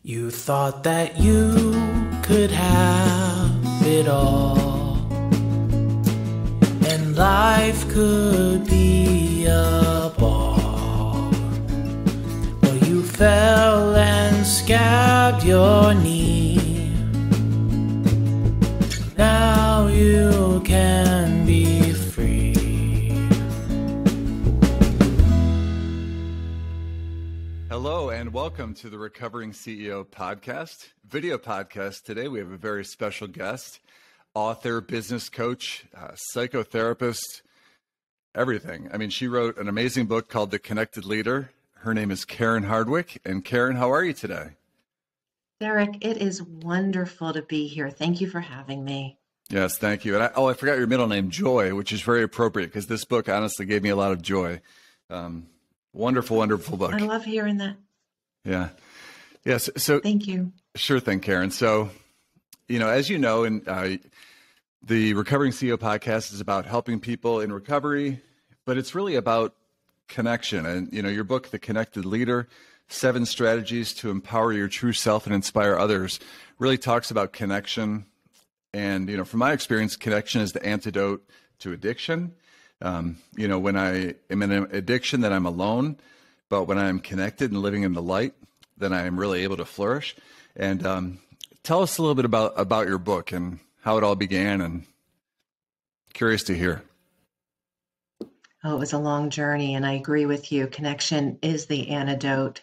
You thought that you could have it all, and life could be a ball. Well, you fell and scabbed your knee. Now you can be free. Hello and welcome to the Recovering CEO podcast, video podcast. Today we have a very special guest, author, business coach, psychotherapist, everything. I mean, she wrote an amazing book called The Connected Leader. Her name is Karen Hardwick. And Karen, how are you today? Derek, it is wonderful to be here. Thank you for having me. Yes, thank you. And I forgot your middle name, Joy, which is very appropriate because this book honestly gave me a lot of joy. Wonderful, wonderful book. I love hearing that. Yeah. Yes. So thank you. Sure thing, Karen. So, as you know, the Recovering CEO podcast is about helping people in recovery, but it's really about connection. And, your book, The Connected Leader, 7 Strategies to Empower Your True Self and Inspire Others, really talks about connection. And, from my experience, connection is the antidote to addiction. When I am in an addiction, then I'm alone. But when I'm connected and living in the light, then I am really able to flourish. And tell us a little bit about your book and how it all began, and curious to hear. Oh, it was a long journey, and I agree with you. Connection is the antidote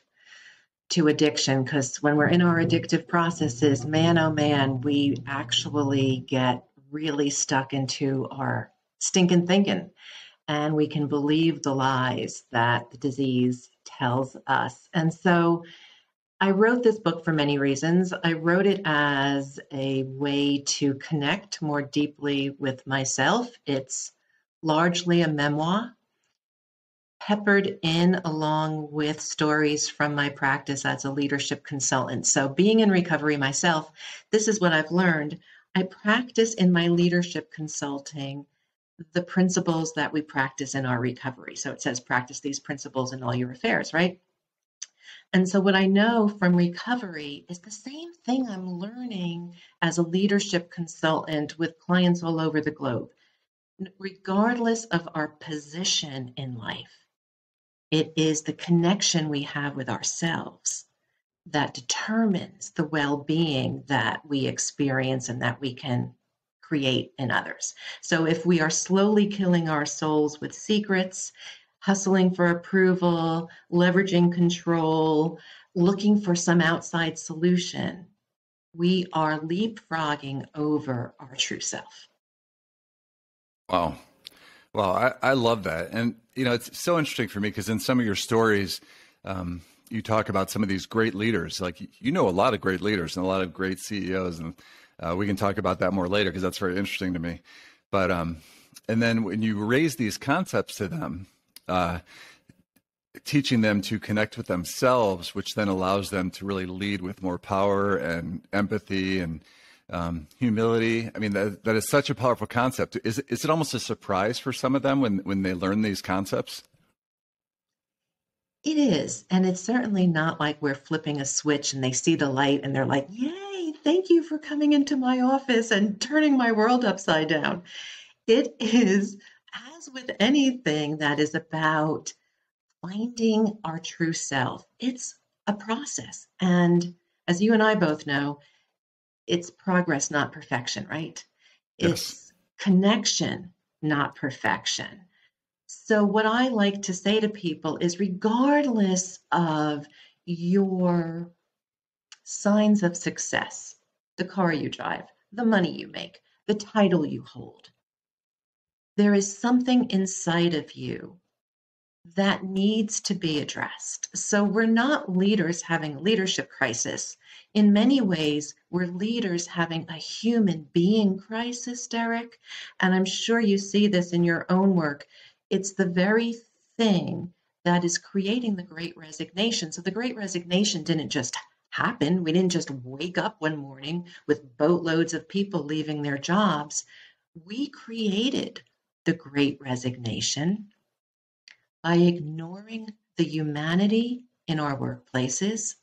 to addiction, because when we're in our addictive processes, man, oh man, we actually get really stuck into our stinking thinking, and we can believe the lies that the disease tells us. And so I wrote this book for many reasons. I wrote it as a way to connect more deeply with myself. It's largely a memoir, peppered in along with stories from my practice as a leadership consultant. So being in recovery myself, this is what I've learned. I practice in my leadership consulting the principles that we practice in our recovery. So it says, practice these principles in all your affairs, right? And so what I know from recovery is the same thing I'm learning as a leadership consultant with clients all over the globe. Regardless of our position in life, it is the connection we have with ourselves that determines the well-being that we experience and that we can create in others. So if we are slowly killing our souls with secrets, hustling for approval, leveraging control, looking for some outside solution, we are leapfrogging over our true self. Wow. Well, I love that. And, it's so interesting for me because in some of your stories, you talk about some of these great leaders. Like, a lot of great leaders and a lot of great CEOs. And we can talk about that more later because that's very interesting to me. But, and then when you raise these concepts to them, teaching them to connect with themselves, which then allows them to really lead with more power and empathy and humility. I mean, that is such a powerful concept. Is it almost a surprise for some of them when they learn these concepts? It is. And it's certainly not like we're flipping a switch and they see the light and they're like, yay, thank you for coming into my office and turning my world upside down. It is, as with anything that is about finding our true self, it's a process. And as you and I both know, it's progress, not perfection, right? Yes. It's connection, not perfection. So what I like to say to people is, regardless of your signs of success, the car you drive, the money you make, the title you hold, there is something inside of you that needs to be addressed. So we're not leaders having a leadership crisis. In many ways, we're leaders having a human being crisis, Derek. And I'm sure you see this in your own work. It's the very thing that is creating the Great Resignation. So the Great Resignation didn't just happen. We didn't just wake up one morning with boatloads of people leaving their jobs. We created the Great Resignation by ignoring the humanity in our workplaces,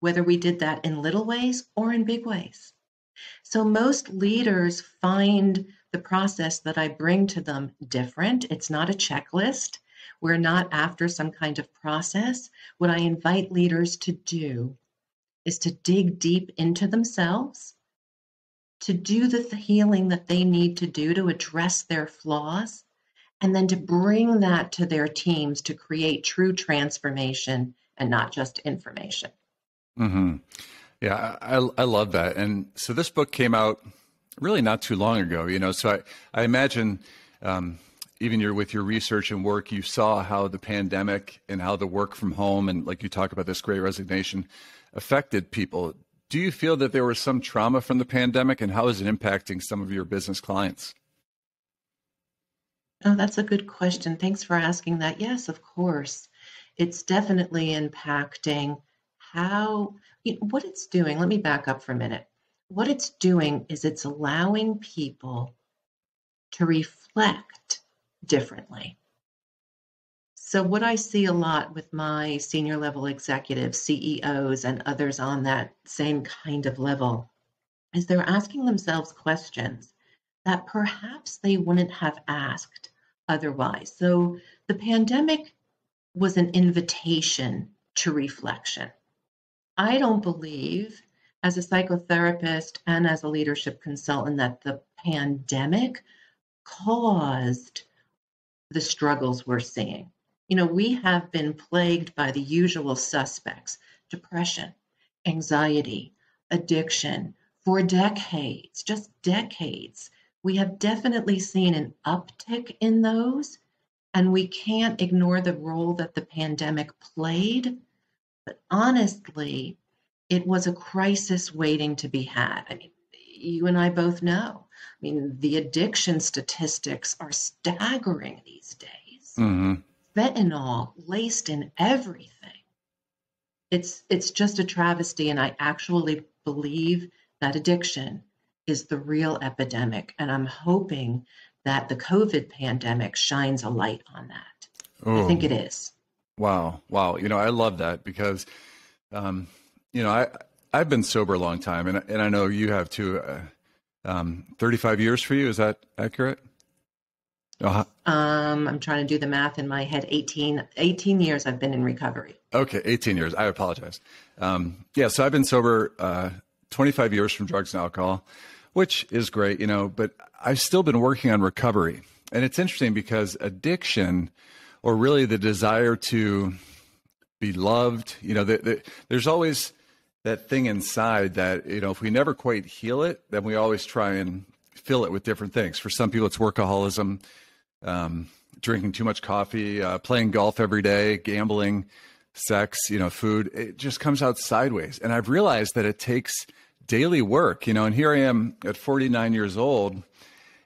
whether we did that in little ways or in big ways. So most leaders find the process that I bring to them different. It's not a checklist. We're not after some kind of process. What I invite leaders to do is to dig deep into themselves, to do the healing that they need to do to address their flaws, and then to bring that to their teams to create true transformation and not just information. Mm-hmm. Yeah, I love that. And so this book came out really not too long ago, so I imagine even with your research and work, you saw how the pandemic and how the work from home and like you talk about this great resignation affected people. Do you feel that there was some trauma from the pandemic, and how is it impacting some of your business clients? Oh, that's a good question. Thanks for asking that. Yes, of course. It's definitely impacting what it's doing. Let me back up for a minute. What it's doing is it's allowing people to reflect differently. So what I see a lot with my senior level executives, CEOs, and others on that same kind of level is they're asking themselves questions that perhaps they wouldn't have asked otherwise. So the pandemic was an invitation to reflection. I don't believe, as a psychotherapist and as a leadership consultant, that the pandemic caused the struggles we're seeing. We have been plagued by the usual suspects: depression, anxiety, addiction, for decades, just decades. We have definitely seen an uptick in those, and we can't ignore the role that the pandemic played. But honestly, it was a crisis waiting to be had. I mean, you and I both know. I mean, the addiction statistics are staggering these days. Mm-hmm. Fentanyl laced in everything. It's just a travesty, and I actually believe that addiction is the real epidemic, and I'm hoping that the COVID pandemic shines a light on that. I think it is. Wow. I love that because, I've been sober a long time, and I know you have too. 35 years for you, is that accurate? I'm trying to do the math in my head. 18 years I've been in recovery. Okay, 18 years. I apologize. So I've been sober 25 years from drugs and alcohol, which is great, but I've still been working on recovery. And it's interesting because addiction, or really the desire to be loved, there's always that thing inside that, if we never quite heal it, then we always try and fill it with different things. For some people, it's workaholism, drinking too much coffee, playing golf every day, gambling, sex, food. It just comes out sideways. And I've realized that it takes daily work, and here I am at 49 years old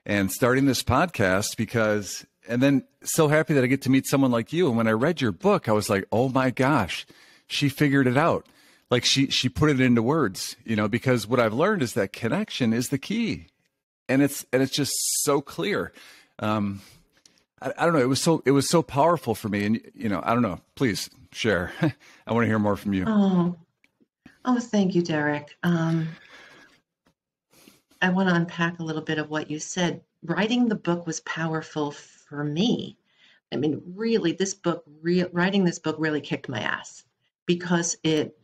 and starting this podcast and then so happy that I get to meet someone like you. And when I read your book, I was like, oh my gosh, she figured it out. Like she put it into words, because what I've learned is that connection is the key. And it's just so clear. I don't know. It was so powerful for me. And, I don't know, please share. I want to hear more from you. Oh, thank you, Derek. I want to unpack a little bit of what you said. Writing the book was powerful for me. I mean, really, writing this book really kicked my ass because it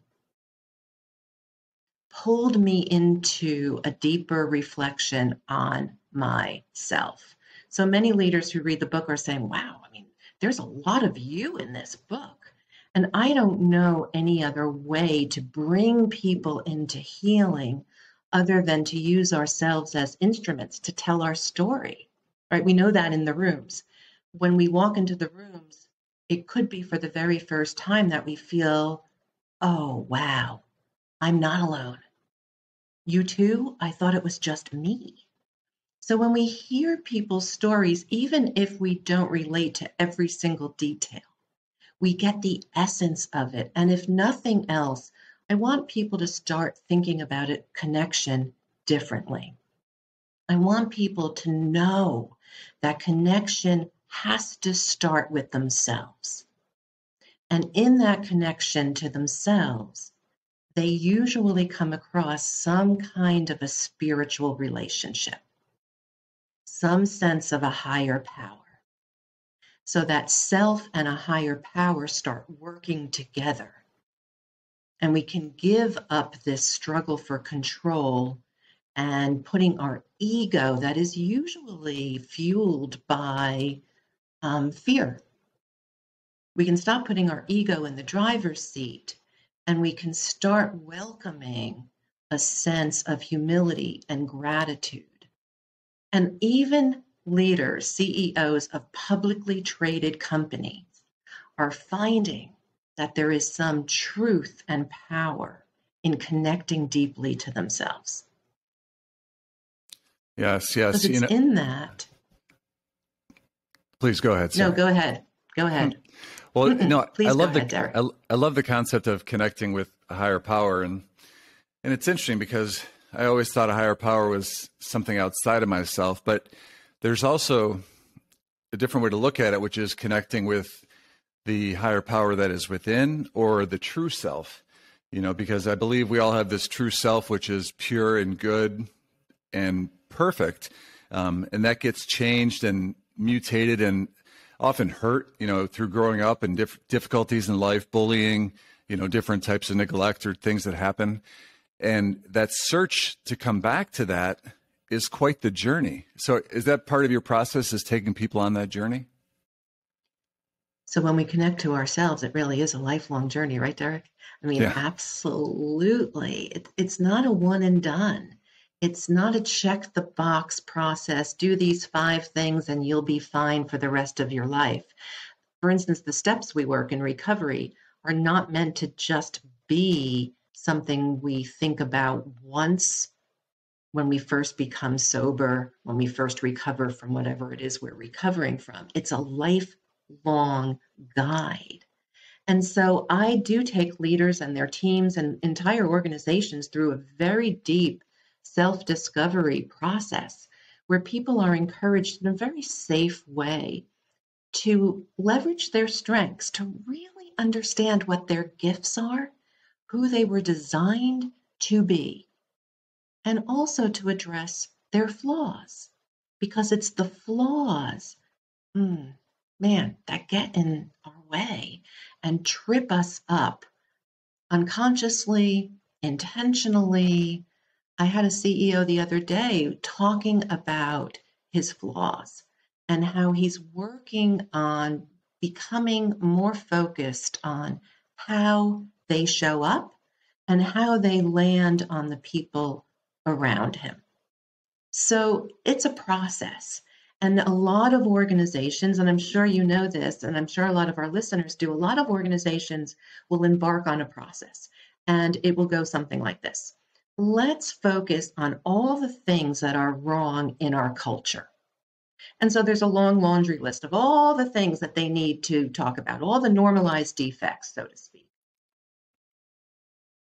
pulled me into a deeper reflection on myself. So many leaders who read the book are saying, wow, I mean, there's a lot of you in this book. And I don't know any other way to bring people into healing other than to use ourselves as instruments to tell our story, right? We know that in the rooms. When we walk into the rooms, it could be for the very first time that we feel, oh, wow, I'm not alone. You too? I thought it was just me. So when we hear people's stories, even if we don't relate to every single detail, we get the essence of it. And if nothing else, I want people to start thinking about connection differently. I want people to know that connection has to start with themselves. And in that connection to themselves, they usually come across some kind of a spiritual relationship, some sense of a higher power. So that self and a higher power start working together. And we can give up this struggle for control and putting our ego, that is usually fueled by fear. We can stop putting our ego in the driver's seat, and we can start welcoming a sense of humility and gratitude. And even leaders, CEOs of publicly traded companies are finding that there is some truth and power in connecting deeply to themselves. Yes. Because it's in that. Please go ahead. Sarah. No, go ahead. Go ahead. Well, no, Please I love go ahead, Derek. I love the concept of connecting with a higher power, and it's interesting because I always thought a higher power was something outside of myself, but there's also a different way to look at it, which is connecting with the higher power that is within, or the true self. Because I believe we all have this true self, which is pure and good and perfect, and that gets changed and mutated and often hurt, through growing up and difficulties in life, bullying, different types of neglect or things that happen. And that search to come back to that is quite the journey. So is that part of your process, is taking people on that journey? So when we connect to ourselves, it really is a lifelong journey, right, Derek? I mean, Yeah. Absolutely. It's not a one and done. It's not a check the box process, do these 5 things and you'll be fine for the rest of your life. For instance, the steps we work in recovery are not meant to just be something we think about once when we first become sober, when we first recover from whatever it is we're recovering from. It's a lifelong guide. And so I do take leaders and their teams and entire organizations through a very deep self-discovery process where people are encouraged in a very safe way to leverage their strengths, to really understand what their gifts are, who they were designed to be, and also to address their flaws, because it's the flaws, that get in our way and trip us up unconsciously, intentionally. I had a CEO the other day talking about his flaws and how he's working on becoming more focused on how they show up and how they land on the people around him. So it's a process. And a lot of organizations, and I'm sure you know this, and I'm sure a lot of our listeners do, a lot of organizations will embark on a process, and it will go something like this. Let's focus on all the things that are wrong in our culture. And so there's a long laundry list of all the things that they need to talk about, all the normalized defects, so to speak.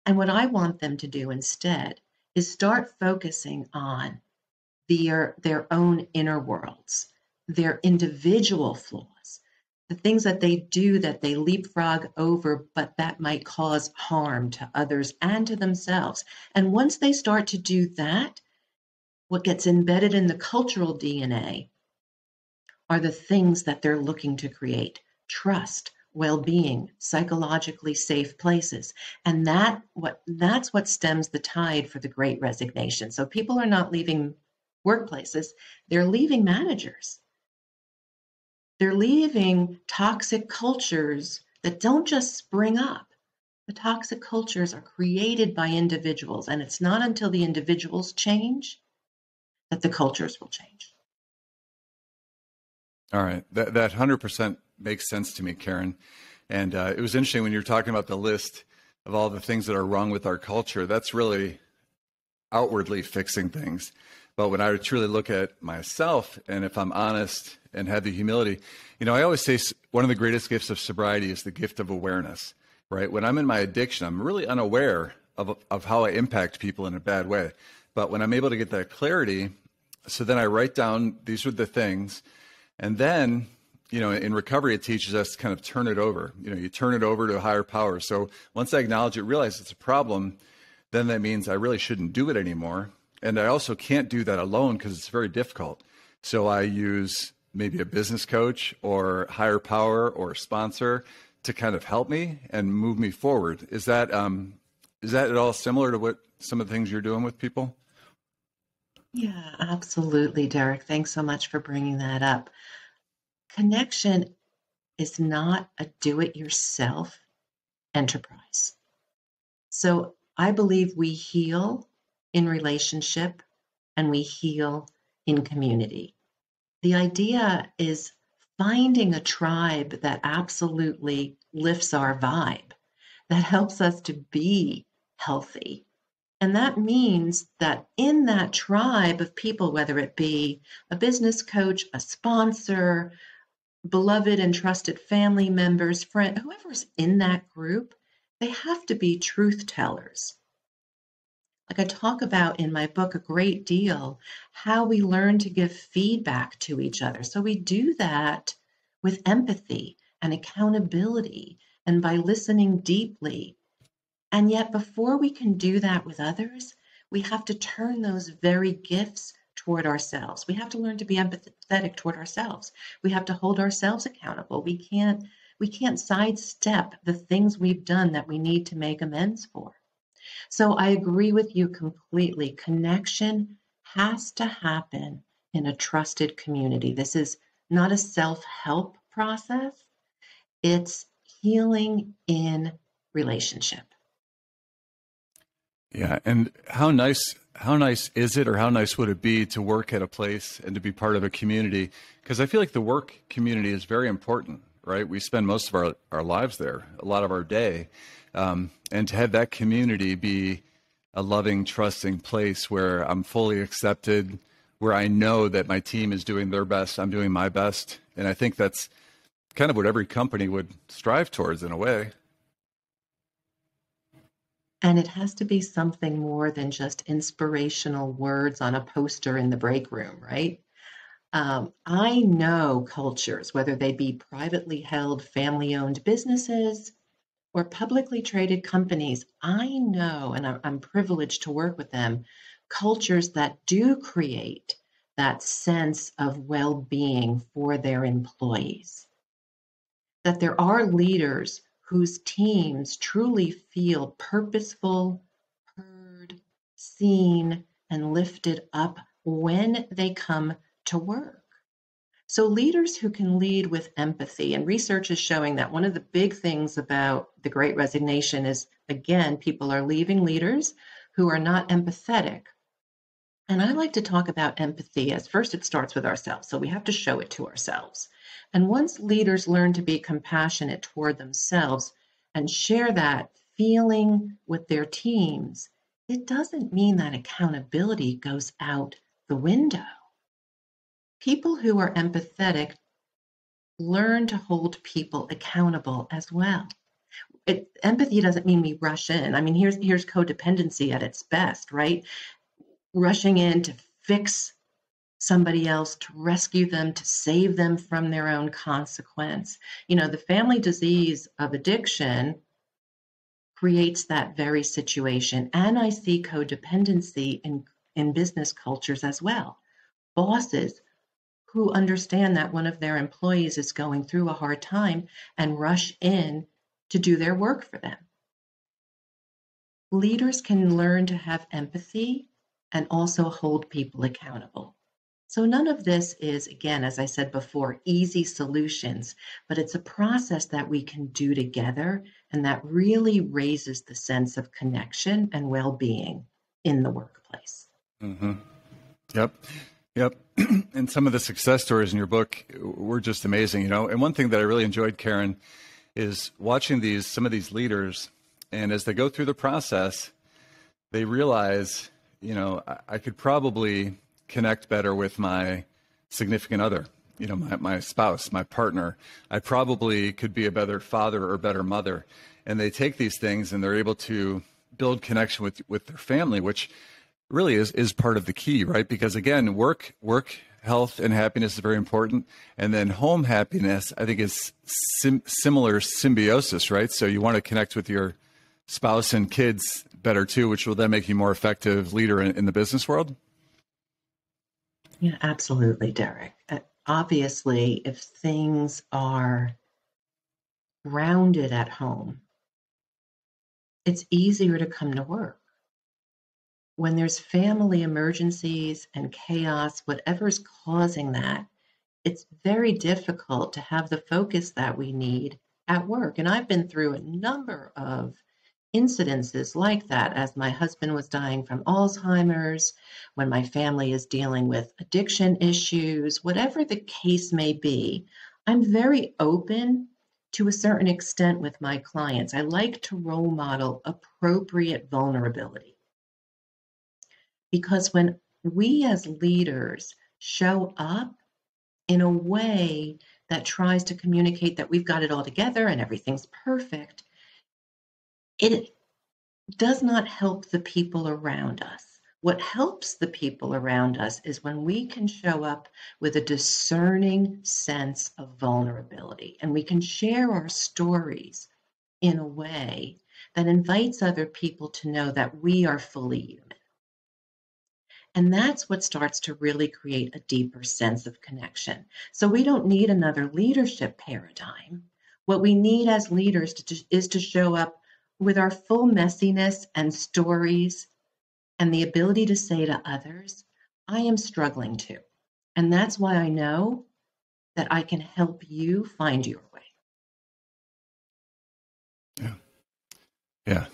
And what I want them to do instead is start focusing on their own inner worlds, their individual flaws, the things that they do that they leapfrog over, but that might cause harm to others and to themselves. And once they start to do that, what gets embedded in the cultural DNA are the things that they're looking to create: trust, well-being, psychologically safe places. And that's what stems the tide for the Great Resignation. So people are not leaving workplaces, they're leaving managers. They're leaving toxic cultures that don't just spring up. The toxic cultures are created by individuals, and it's not until the individuals change that the cultures will change. All right. That 100% makes sense to me, Karen. And it was interesting when you were talking about the list of all the things that are wrong with our culture. That's really outwardly fixing things. But when I truly look at myself, and if I'm honest and have the humility, I always say one of the greatest gifts of sobriety is the gift of awareness, right? When I'm in my addiction, I'm really unaware of how I impact people in a bad way. But when I'm able to get that clarity, so then I write down, these are the things. And then in recovery, it teaches us to kind of turn it over. You turn it over to a higher power. So once I acknowledge it, realize it's a problem, then that means I really shouldn't do it anymore. And I also can't do that alone because it's very difficult. So I use maybe a business coach or higher power or a sponsor to kind of help me and move me forward. Is that at all similar to what some of the things you're doing with people? Yeah, absolutely, Derek. Thanks so much for bringing that up. Connection is not a do-it-yourself enterprise. So I believe we heal in relationship and we heal in community. The idea is finding a tribe that absolutely lifts our vibe, that helps us to be healthy. And that means that in that tribe of people, whether it be a business coach, a sponsor, beloved and trusted family members, friend, whoever's in that group, they have to be truth tellers. Like I talk about in my book a great deal, how we learn to give feedback to each other. So we do that with empathy and accountability and by listening deeply. And yet before we can do that with others, we have to turn those very gifts toward ourselves. We have to learn to be empathetic toward ourselves. We have to hold ourselves accountable. We can't sidestep the things we've done that we need to make amends for. So I agree with you completely. Connection has to happen in a trusted community. This is not a self-help process. It's healing in relationship. Yeah, and how nice is it, or how nice would it be to work at a place and to be part of a community? Because I feel like the work community is very important, right? We spend most of our lives there, a lot of our day. And to have that community be a loving, trusting place where I'm fully accepted, where I know that my team is doing their best, I'm doing my best. And I think that's kind of what every company would strive towards in a way. And it has to be something more than just inspirational words on a poster in the break room, right? I know cultures, whether they be privately held, family-owned businesses or publicly traded companies, I know, and I'm privileged to work with them, cultures that do create that sense of well-being for their employees. That there are leaders whose teams truly feel purposeful, heard, seen, and lifted up when they come to work. So leaders who can lead with empathy, and research is showing that one of the big things about the Great Resignation is, again, people are leaving leaders who are not empathetic. And I like to talk about empathy as first it starts with ourselves. So we have to show it to ourselves. And once leaders learn to be compassionate toward themselves and share that feeling with their teams, it doesn't mean that accountability goes out the window. People who are empathetic learn to hold people accountable as well. Empathy doesn't mean we rush in. I mean, here's codependency at its best, right? Rushing in to fix somebody else, to rescue them, to save them from their own consequence. The family disease of addiction creates that very situation. And I see codependency in business cultures as well. Bosses who understand that one of their employees is going through a hard time and rush in to do their work for them. Leaders can learn to have empathy and also hold people accountable. So none of this is, again, as I said before, easy solutions, but it's a process that we can do together and that really raises the sense of connection and well-being in the workplace. Mm-hmm. Yep. And some of the success stories in your book were just amazing, And one thing that I really enjoyed, Karen, is watching some of these leaders, and as they go through the process, they realize, I could probably connect better with my significant other, my spouse, my partner. I probably could be a better father or better mother. And they take these things and they're able to build connection with their family, which really is part of the key, right? Because again, work health and happiness is very important. And then home happiness, I think, is similar symbiosis, right? So you want to connect with your spouse and kids better too, which will then make you more effective leader in the business world. Yeah, absolutely, Derek. Obviously, if things are grounded at home, it's easier to come to work. When there's family emergencies and chaos, whatever's causing that, it's very difficult to have the focus that we need at work. And I've been through a number of incidences like that as my husband was dying from Alzheimer's, when my family is dealing with addiction issues, whatever the case may be. I'm very open to a certain extent with my clients. I like to role model appropriate vulnerability. Because when we as leaders show up in a way that tries to communicate that we've got it all together and everything's perfect, it does not help the people around us. What helps the people around us is when we can show up with a discerning sense of vulnerability, and we can share our stories in a way that invites other people to know that we are fully human. And that's what starts to really create a deeper sense of connection. So we don't need another leadership paradigm. What we need as leaders is to show up with our full messiness and stories and the ability to say to others, I am struggling too. And that's why I know that I can help you find your way. Yeah. Yeah.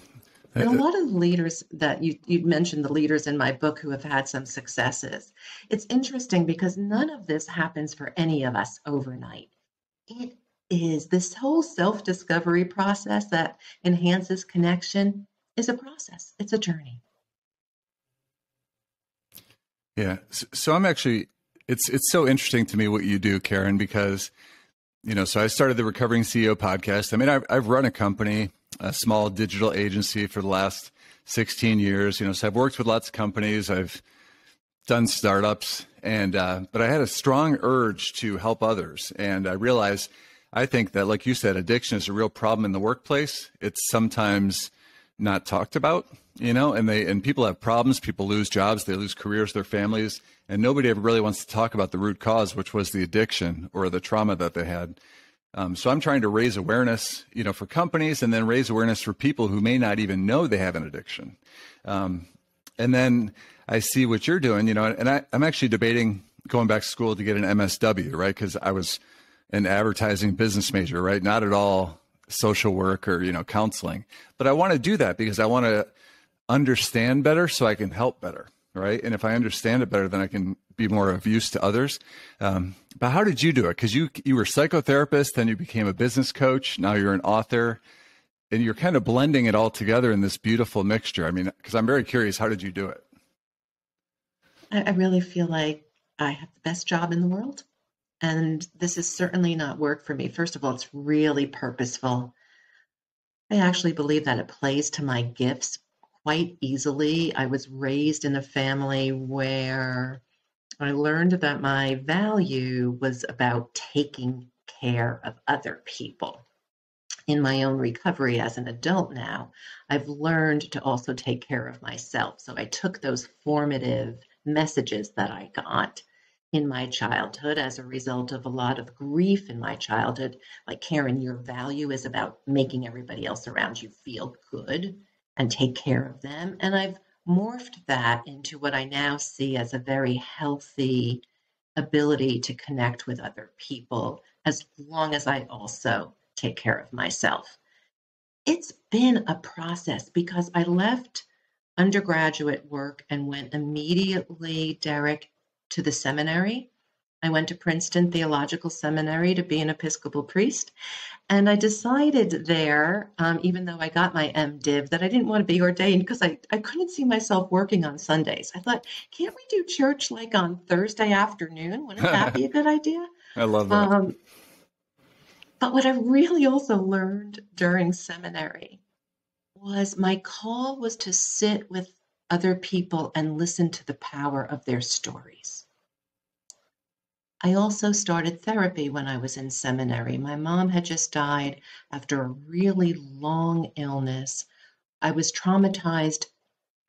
And a lot of leaders that you mentioned, the leaders in my book who have had some successes. It's interesting because none of this happens for any of us overnight. It is this whole self-discovery process that enhances connection is a process. It's a journey. Yeah. So I'm actually, it's so interesting to me what you do, Karen, because, so I started the Recovering CEO podcast. I mean, I've run a company, a small digital agency for the last 16 years, so I've worked with lots of companies. I've done startups but I had a strong urge to help others. And I realized, I think that, like you said, addiction is a real problem in the workplace. It's sometimes not talked about, and people have problems. People lose jobs, they lose careers, their families, and nobody ever really wants to talk about the root cause, which was the addiction or the trauma that they had. So I'm trying to raise awareness, for companies, and then raise awareness for people who may not even know they have an addiction. And then I see what you're doing, and I'm actually debating going back to school to get an MSW, right? Because I was an advertising business major, right? Not at all social work or, counseling. But I want to do that because I want to understand better so I can help better, right? And if I understand it better, then I can be more of use to others. But how did you do it? Because you were a psychotherapist, then you became a business coach. Now you're an author, and you're kind of blending it all together in this beautiful mixture. I mean, because I'm very curious, how did you do it? I really feel like I have the best job in the world. And this is certainly not work for me. First of all, it's really purposeful. I actually believe that it plays to my gifts quite easily. I was raised in a family where I learned that my value was about taking care of other people. In my own recovery as an adult now, I've learned to also take care of myself. So I took those formative messages that I got in my childhood as a result of a lot of grief in my childhood. Like, Karen, your value is about making everybody else around you feel good and take care of them. And I've morphed that into what I now see as a very healthy ability to connect with other people, as long as I also take care of myself. It's been a process because I left undergraduate work and went immediately, Derek, to the seminary. I went to Princeton Theological Seminary to be an Episcopal priest. And I decided there, even though I got my MDiv, that I didn't want to be ordained because I couldn't see myself working on Sundays. I thought, can't we do church like on Thursday afternoon? Wouldn't that be a good idea? I love that. But what I really also learned during seminary was my call was to sit with other people and listen to the power of their stories. I also started therapy when I was in seminary. My mom had just died after a really long illness. I was traumatized,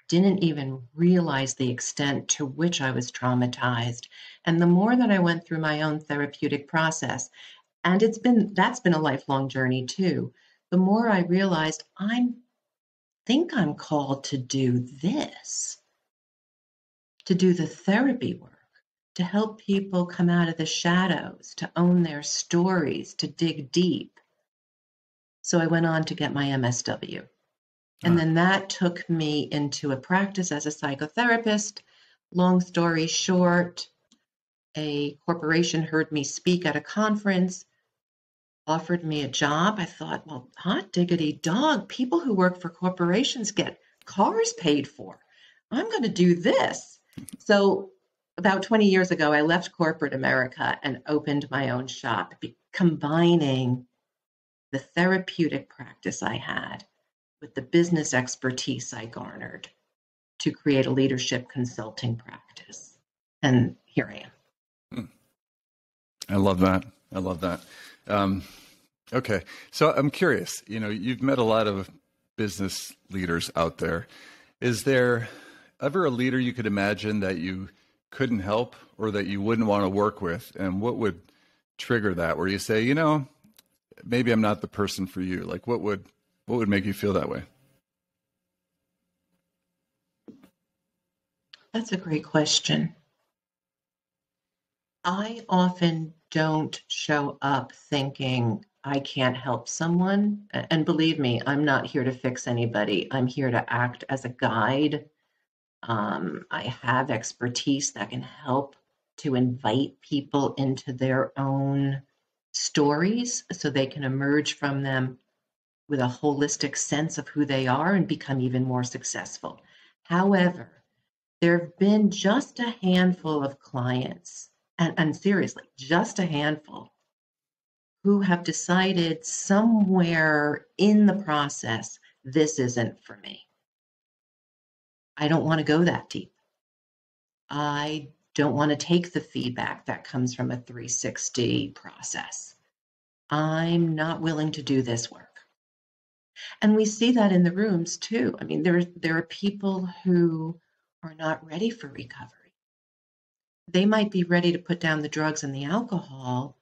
didn't even realize the extent to which I was traumatized. And the more that I went through my own therapeutic process, and that's been a lifelong journey too, the more I realized think I'm called to do this, to do the therapy work, to help people come out of the shadows, to own their stories, to dig deep. So I went on to get my MSW. And then that took me into a practice as a psychotherapist. Long story short, a corporation heard me speak at a conference, offered me a job. I thought, well, hot diggity dog, people who work for corporations get cars paid for. I'm going to do this. So about 20 years ago, I left corporate America and opened my own shop, combining the therapeutic practice I had with the business expertise I garnered to create a leadership consulting practice. And here I am. I love that. I love that. Okay. So I'm curious, you've met a lot of business leaders out there. Is there ever a leader you could imagine that you couldn't help or that you wouldn't want to work with? And what would trigger that, where you say, maybe I'm not the person for you? Like what would make you feel that way? That's a great question. I often don't show up thinking I can't help someone. And believe me, I'm not here to fix anybody. I'm here to act as a guide. I have expertise that can help to invite people into their own stories so they can emerge from them with a holistic sense of who they are and become even more successful. However, there have been just a handful of clients, and seriously, just a handful, who have decided somewhere in the process, this isn't for me. I don't want to go that deep. I don't want to take the feedback that comes from a 360 process. I'm not willing to do this work. And we see that in the rooms too. I mean, there are people who are not ready for recovery. They might be ready to put down the drugs and the alcohol,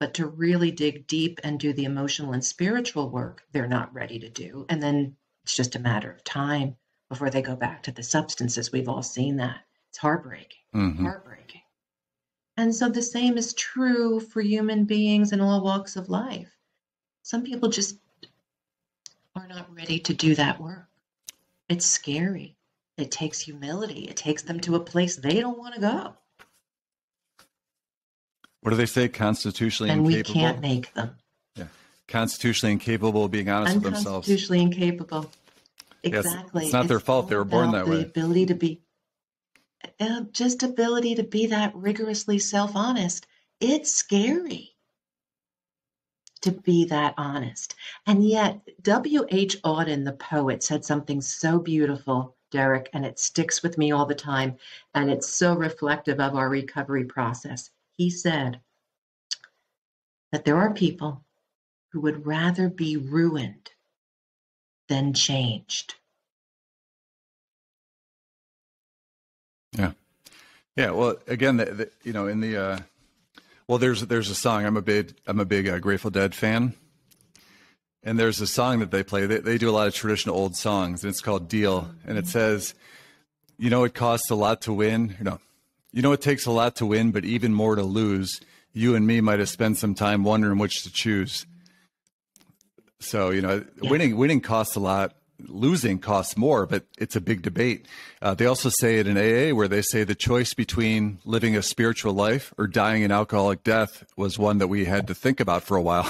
but to really dig deep and do the emotional and spiritual work, they're not ready to do. And then it's just a matter of time before they go back to the substances. We've all seen that. It's heartbreaking, heartbreaking. And so the same is true for human beings in all walks of life. Some people just are not ready to do that work. It's scary. It takes humility. It takes them to a place they don't want to go. What do they say? Constitutionally and incapable? And we can't make them. Yeah. Constitutionally incapable of being honest with themselves. Unconstitutionally incapable. Exactly. Yeah, it's not their fault. They were born that way. The ability to be, just ability to be that rigorously self-honest. It's scary to be that honest. And yet, W.H. Auden, the poet, said something so beautiful, Derek, and it sticks with me all the time, and it's so reflective of our recovery process. He said that there are people who would rather be ruined than changed. Yeah. Yeah. Well, again, there's a song. I'm a big Grateful Dead fan, and there's a song that they play. They do a lot of traditional old songs, and it's called "Deal," and it says, it costs a lot to win. It takes a lot to win, but even more to lose. You and me might have spent some time wondering which to choose. So, winning costs a lot. Losing costs more, but it's a big debate. They also say it in AA, where they say the choice between living a spiritual life or dying an alcoholic death was one that we had to think about for a while,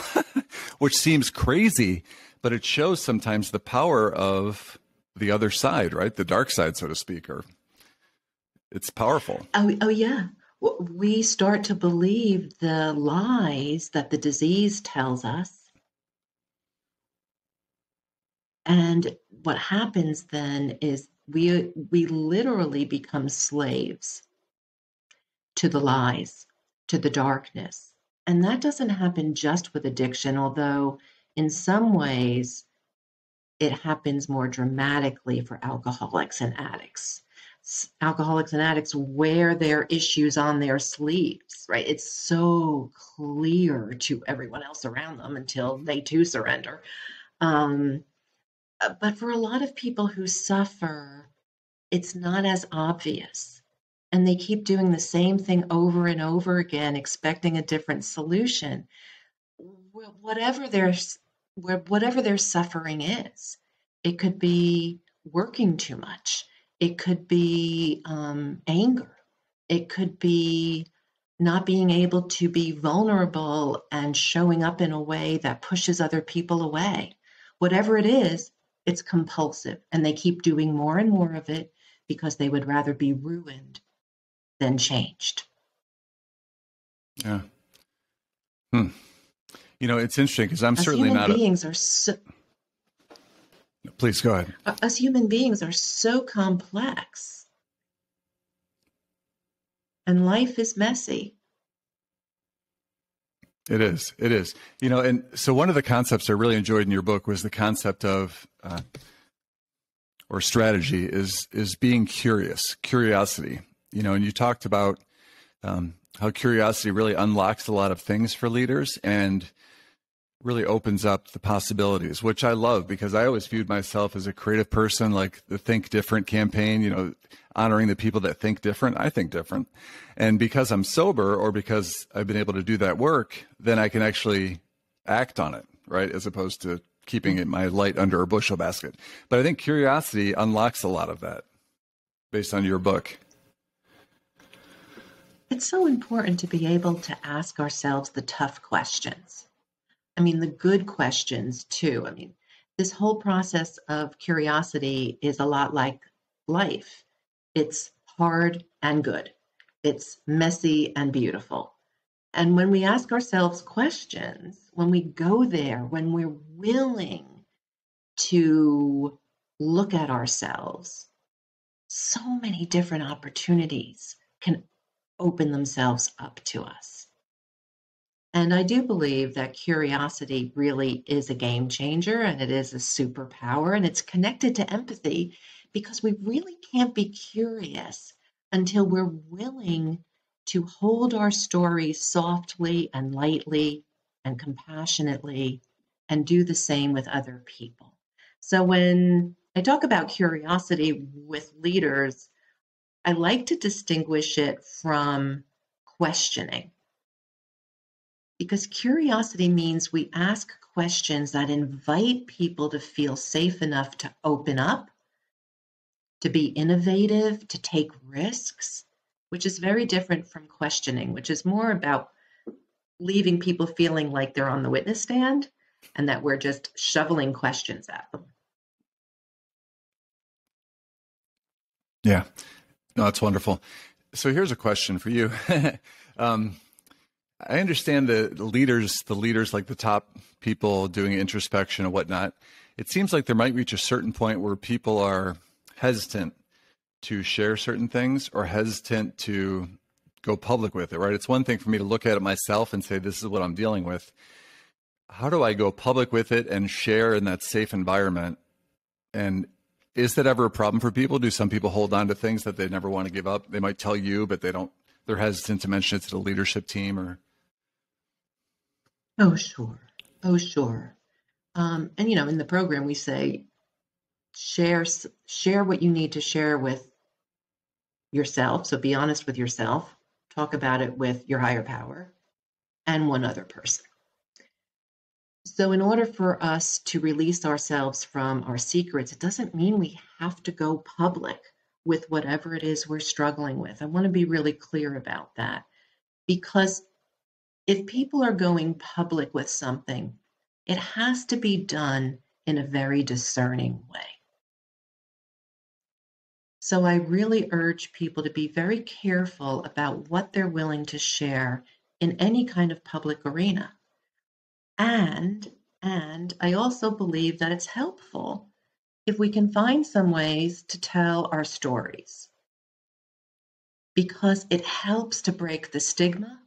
which seems crazy, but it shows sometimes the power of the other side, right? The dark side, so to speak, or it's powerful. Oh yeah. We start to believe the lies that the disease tells us. And what happens then is we literally become slaves to the lies, to the darkness. And that doesn't happen just with addiction, although in some ways it happens more dramatically for alcoholics and addicts. Alcoholics and addicts wear their issues on their sleeves, right? It's so clear to everyone else around them until they too surrender. But for a lot of people who suffer, it's not as obvious. And they keep doing the same thing over and over again, expecting a different solution. Whatever their suffering is, it could be working too much. It could be anger. It could be not being able to be vulnerable and showing up in a way that pushes other people away. Whatever it is, it's compulsive, and they keep doing more and more of it because they would rather be ruined than changed. Yeah. It's interesting because I'm certainly not. Please go ahead. Us human beings are so complex, and life is messy. It is. And so one of the concepts I really enjoyed in your book was the concept of, or strategy is being curiosity. And you talked about how curiosity really unlocks a lot of things for leaders and really opens up the possibilities, which I love because I always viewed myself as a creative person, like the Think Different campaign, honoring the people that think different. I think different. And because I'm sober or because I've been able to do that work, then I can actually act on it, right? As opposed to keeping my light under a bushel basket. But I think curiosity unlocks a lot of that based on your book. It's so important to be able to ask ourselves the tough questions. The good questions too. This whole process of curiosity is a lot like life. It's hard and good. It's messy and beautiful. And when we ask ourselves questions, when we go there, when we're willing to look at ourselves, so many different opportunities can open themselves up to us. And I do believe that curiosity really is a game changer, and it is a superpower, and it's connected to empathy because we really can't be curious until we're willing to hold our stories softly and lightly and compassionately and do the same with other people. So when I talk about curiosity with leaders, I like to distinguish it from questioning. Because curiosity means we ask questions that invite people to feel safe enough to open up, to be innovative, to take risks, which is very different from questioning, which is more about leaving people feeling like they're on the witness stand and that we're just shoveling questions at them. Yeah, no, that's wonderful. So here's a question for you. I understand the leaders, like the top people doing introspection and whatnot. It seems like there might reach a certain point where people are hesitant to share certain things or hesitant to go public with it, right? It's one thing for me to look at it myself and say, this is what I'm dealing with. How do I go public with it and share in that safe environment? And is that ever a problem for people? Do some people hold on to things that they never want to give up? They might tell you, but they're hesitant to mention it to the leadership team or... Oh, sure. And in the program we say, share what you need to share with yourself. So be honest with yourself. Talk about it with your higher power and one other person. So in order for us to release ourselves from our secrets, it doesn't mean we have to go public with whatever it is we're struggling with. I want to be really clear about that, because if people are going public with something, it has to be done in a very discerning way. So I really urge people to be very careful about what they're willing to share in any kind of public arena. And I also believe that it's helpful if we can find some ways to tell our stories, because it helps to break the stigma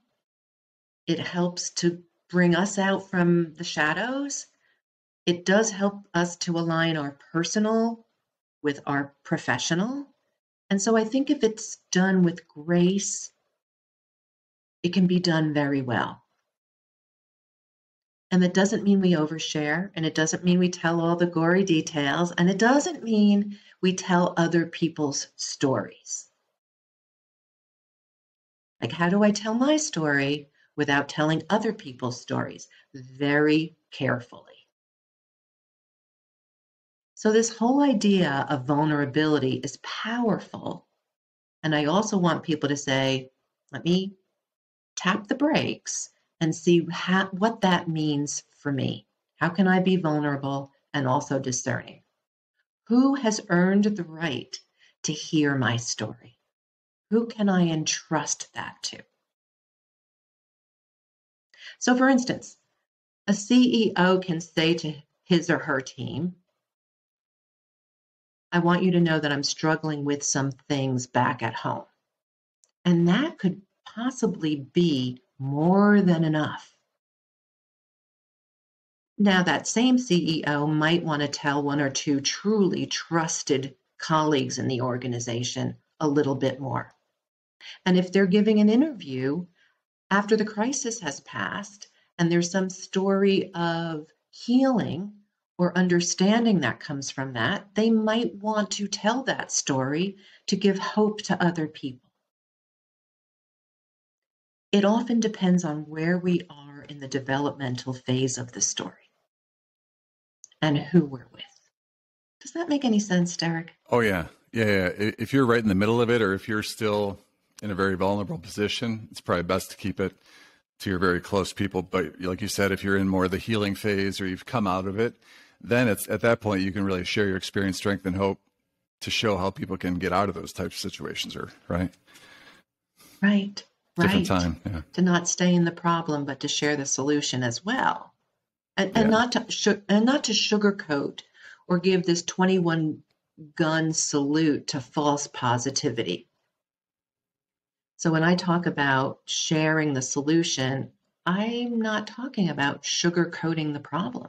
It helps to bring us out from the shadows. It does help us to align our personal with our professional. And so I think if it's done with grace, it can be done very well. And that doesn't mean we overshare, and it doesn't mean we tell all the gory details, and it doesn't mean we tell other people's stories. Like, how do I tell my story without telling other people's stories? Very carefully. So this whole idea of vulnerability is powerful. And I also want people to say, let me tap the brakes and see what that means for me. How can I be vulnerable and also discerning? Who has earned the right to hear my story? Who can I entrust that to? So for instance, a CEO can say to his or her team, I want you to know that I'm struggling with some things back at home. And that could possibly be more than enough. Now, that same CEO might want to tell one or two truly trusted colleagues in the organization a little bit more. And if they're giving an interview after the crisis has passed and there's some story of healing or understanding that comes from that, they might want to tell that story to give hope to other people. It often depends on where we are in the developmental phase of the story and who we're with. Does that make any sense, Derek? Oh, yeah. Yeah. If you're right in the middle of it, or if you're still in a very vulnerable position, it's probably best to keep it to your very close people. But like you said, if you're in more of the healing phase or you've come out of it, then it's at that point you can really share your experience, strength, and hope to show how people can get out of those types of situations, or right? Right. Different time. Yeah. To not stay in the problem, but to share the solution as well. And not to sugarcoat or give this 21 gun salute to false positivity. So when I talk about sharing the solution, I'm not talking about sugarcoating the problem.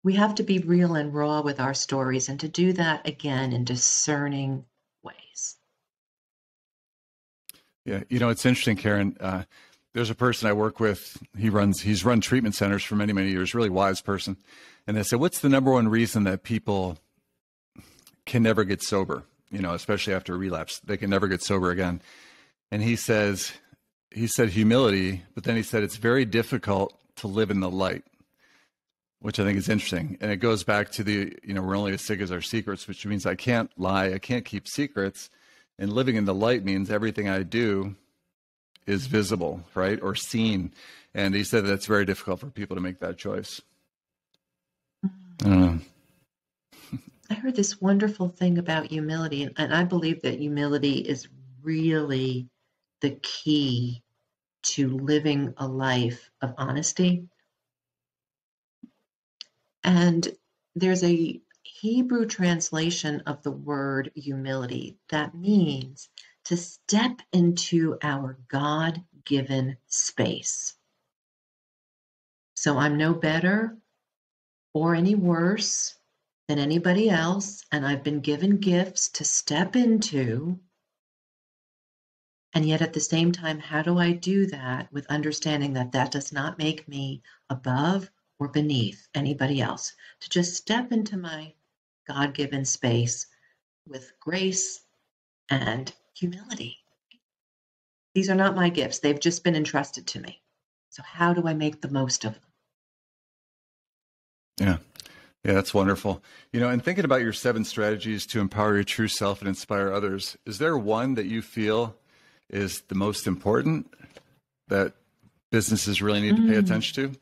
We have to be real and raw with our stories, and to do that again in discerning ways. Yeah, it's interesting, Karen. There's a person I work with. He's run treatment centers for many, many years. Really wise person. And they said, "What's the number one reason that people can never get sober? Especially after a relapse, they can never get sober again." And he said humility, but then he said it's very difficult to live in the light, which I think is interesting. And it goes back to we're only as sick as our secrets, which means I can't lie, I can't keep secrets. And living in the light means everything I do is visible, right? Or seen. And he said that's very difficult for people to make that choice. I don't know. I heard this wonderful thing about humility, and I believe that humility is really the key to living a life of honesty. And there's a Hebrew translation of the word humility that means to step into our God-given space. So I'm no better or any worse than anybody else, and I've been given gifts to step into. And yet at the same time, how do I do that with understanding that that does not make me above or beneath anybody else? To just step into my God-given space with grace and humility. These are not my gifts. They've just been entrusted to me. So how do I make the most of them? Yeah. Yeah, that's wonderful. And thinking about your 7 strategies to empower your true self and inspire others, is there one that you feel is the most important that businesses really need to pay attention to?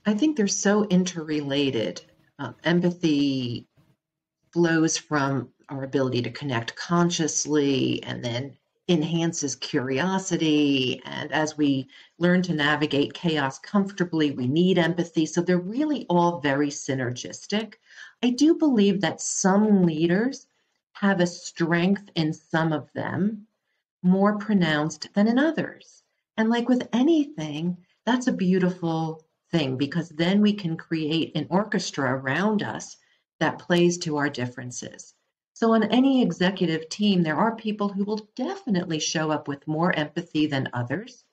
I think they're so interrelated. Empathy flows from our ability to connect consciously and then enhances curiosity. And as we learn to navigate chaos comfortably, we need empathy. So they're really all very synergistic. I do believe that some leaders have a strength in some of them, more pronounced than in others. And like with anything, that's a beautiful thing, because then we can create an orchestra around us that plays to our differences. So on any executive team, there are people who will definitely show up with more empathy than others.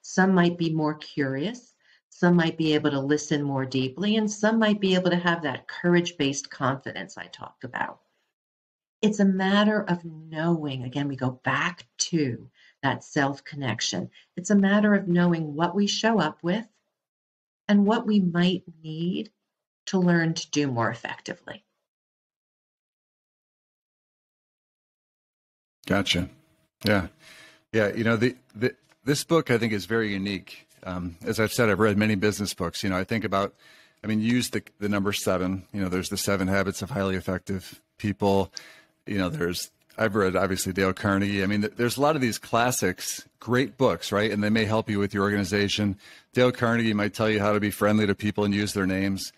Some might be more curious. Some might be able to listen more deeply, and some might be able to have that courage-based confidence I talked about. It's a matter of knowing, again, we go back to that self-connection. It's a matter of knowing what we show up with and what we might need to learn to do more effectively. Gotcha. Yeah. Yeah. This book, I think, is very unique. As I've said, I've read many business books. I think about, use the number 7. There's the 7 Habits of Highly Effective People. I've read, obviously, Dale Carnegie. There's a lot of these classics, great books, right? And they may help you with your organization. Dale Carnegie might tell you how to be friendly to people and use their names.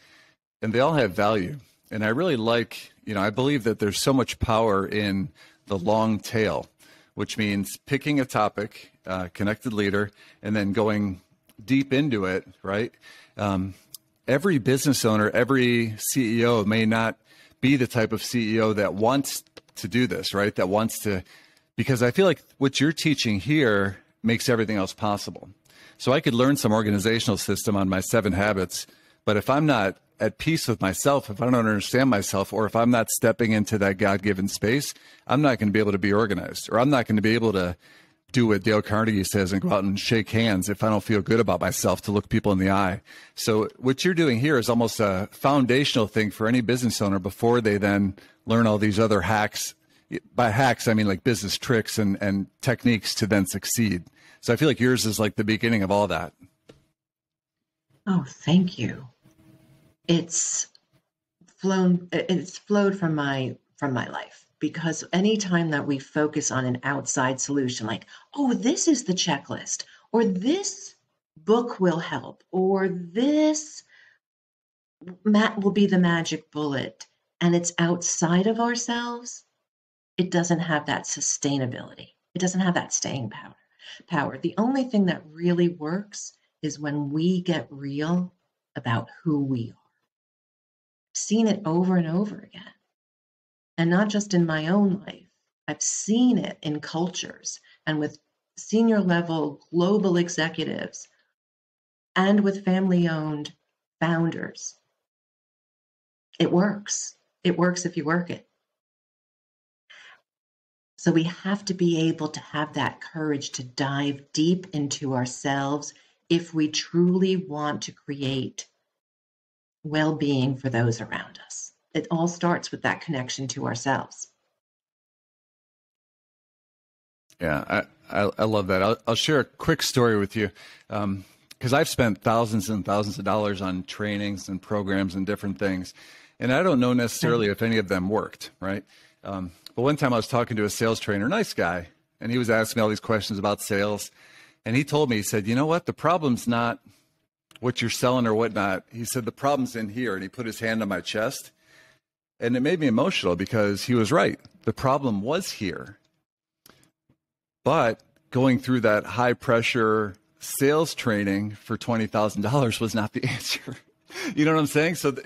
And they all have value. And I really like, I believe that there's so much power in the long tail, which means picking a topic, connected leader, and then going deep into it, right? Every business owner, every CEO may not be the type of CEO that wants to do this, right? That wants to, because I feel like what you're teaching here makes everything else possible. So I could learn some organizational system on my 7 habits, but if I'm not at peace with myself, if I don't understand myself, or if I'm not stepping into that God-given space, I'm not going to be able to be organized, or I'm not going to be able to do what Dale Carnegie says and go out and shake hands if I don't feel good about myself, to look people in the eye. So what you're doing here is almost a foundational thing for any business owner before they then learn all these other hacks. By hacks, I mean like business tricks and techniques to then succeed. So I feel like yours is like the beginning of all that. Oh, thank you. It's flowed from my life, because anytime that we focus on an outside solution, like, oh, this is the checklist, or this book will help, or this will be the magic bullet, and it's outside of ourselves, it doesn't have that sustainability. It doesn't have that staying power. The only thing that really works is when we get real about who we are. I've seen it over and over again. And not just in my own life. I've seen it in cultures and with senior level global executives and with family-owned founders. It works. It works if you work it. So we have to be able to have that courage to dive deep into ourselves if we truly want to create well-being for those around us. It all starts with that connection to ourselves. Yeah, I love that. I'll share a quick story with you, because I've spent thousands and thousands of dollars on trainings and programs and different things, and I don't know necessarily if any of them worked, right? But one time I was talking to a sales trainer, nice guy, and he was asking me all these questions about sales, and he told me, he said, you know what, the problem's not what you're selling or whatnot. He said, the problem's in here, and he put his hand on my chest, and it made me emotional because he was right. The problem was here. But going through that high pressure sales training for $20,000 was not the answer. You know what I'm saying? So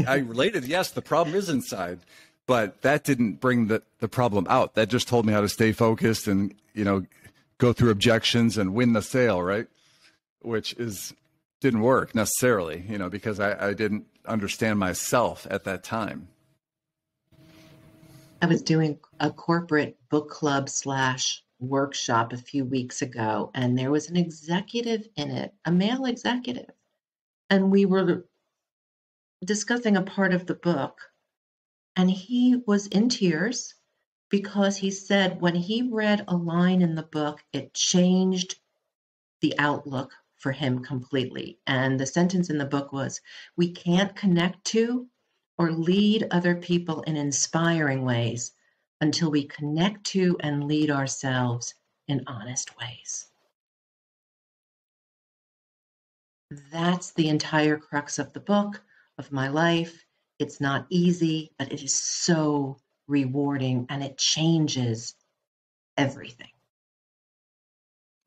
I related, yes, the problem is inside, but that didn't bring the problem out. That just told me how to stay focused and, go through objections and win the sale, right? Which didn't work necessarily, because I didn't understand myself at that time. I was doing a corporate book club / workshop a few weeks ago, and there was an executive in it, a male executive, and we were discussing a part of the book, and he was in tears because he said when he read a line in the book, it changed the outlook for him completely. And the sentence in the book was, we can't connect to or lead other people in inspiring ways until we connect to and lead ourselves in honest ways. That's the entire crux of the book, of my life. It's not easy, but it is so rewarding, and it changes everything.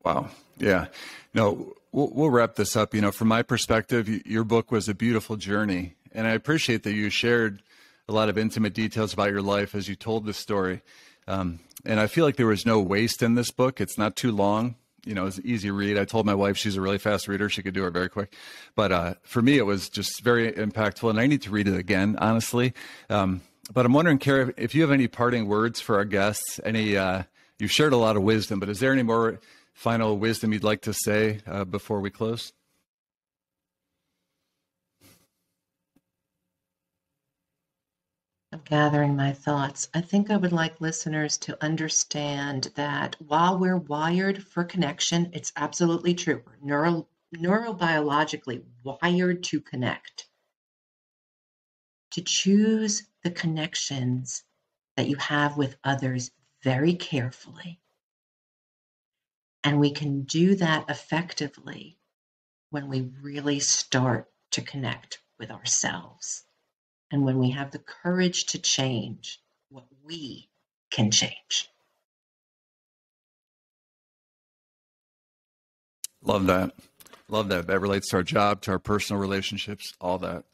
Wow. Yeah. No, we'll wrap this up. From my perspective, your book was a beautiful journey. And I appreciate that you shared a lot of intimate details about your life as you told this story. And I feel like there was no waste in this book. It's not too long. It's an easy read. I told my wife she's a really fast reader. She could do it very quick. But for me, it was just very impactful. And I need to read it again, honestly. But I'm wondering, Kara, if you have any parting words for our guests, you've shared a lot of wisdom, but is there any more final wisdom you'd like to say before we close? I'm gathering my thoughts. I think I would like listeners to understand that while we're wired for connection, it's absolutely true. We're neurobiologically wired to connect. To choose the connections that you have with others very carefully. And we can do that effectively when we really start to connect with ourselves. And when we have the courage to change what we can change. Love that. Love that. That relates to our job, to our personal relationships, all that.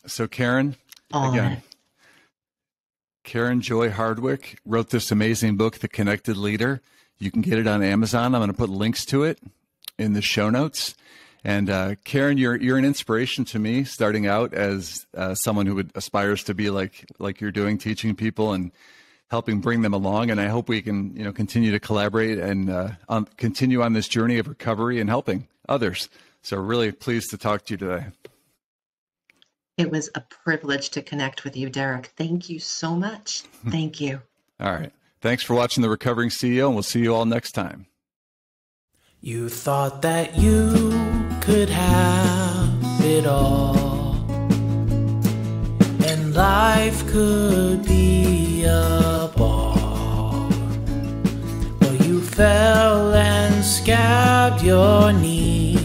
So Karen, Karen Joy Hardwick wrote this amazing book, The Connected Leader. You can get it on Amazon. I'm going to put links to it in the show notes. And Karen, you're an inspiration to me, starting out as someone who aspires to be like you're doing, teaching people and helping bring them along. And I hope we can continue to collaborate and continue on this journey of recovery and helping others. So really pleased to talk to you today. It was a privilege to connect with you, Derek. Thank you so much. Thank you. All right. Thanks for watching The Recovering CEO, and we'll see you all next time. You thought that you could have it all, and life could be a ball. But you fell and scabbed your knee.